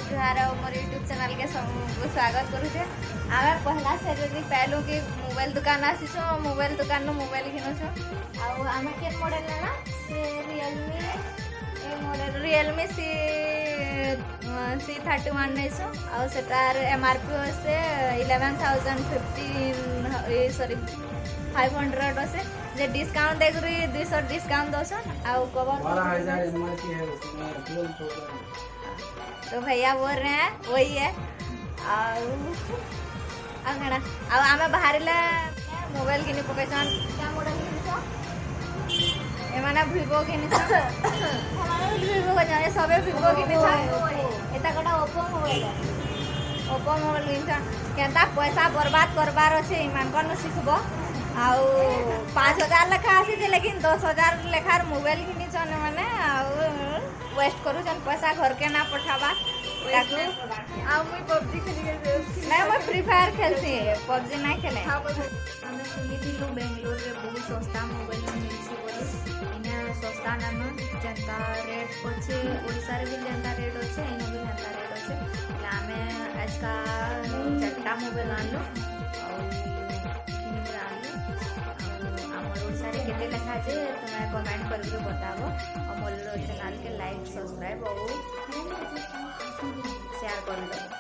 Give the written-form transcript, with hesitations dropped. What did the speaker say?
सबको जुहार और मोर YouTube channel के सबको स्वागत करुचे। आमे पहला से जदी पहलू कि मोबाइल दुकान आसीछो, मोबाइल दुकान नो मोबाइल किनछो। आ आमे के मॉडल लेना से Realme C31 नेसो आ सेटार MRP से 500 से जे डिस्काउंट देखरी 200 डिस्काउंट दोसन आ कवर 12,000 MRP है उसमें 12,000। तो भैया बोल रहे हैं वही है। आमे बाहर मोबाइल किनी पकेछन क्या मॉडल किनिछो एमाना Vivo किनिछो हमारे Vivo को जाने सबे Vivo किनिछो एता कटा Oppo मोबाइल किनिछो केनता पैसा बर्बाद करबार अछि ईमान कोन सिखबो आउ 5,000 लेखा आसी जे लेकिन 10,000 लेखार मोबाइल किनिछन माने आउ वेस्ट करू जन पैसा घर के ना पठाबा ताकू आ मुई पबजी खेली के नहीं मैं फ्री फायर खेलती पबजी नहीं खेले हमें सुनिथिलु बेंगलोर रे बहुत सस्ता मोबाइल मिलसी बोली इने सस्ता नाम जनता रेट पछे ओडिसा रे भी जनता रेट अछि इने भी जनता रेट अछि लामे आज का चट्टा मोबाइल आनलो ओडिसा रे केते लेखा जे तुमे कमेंट करके बताबो और मोर चैनल के लाइक सब्सक्राइब और शेयर कर दो।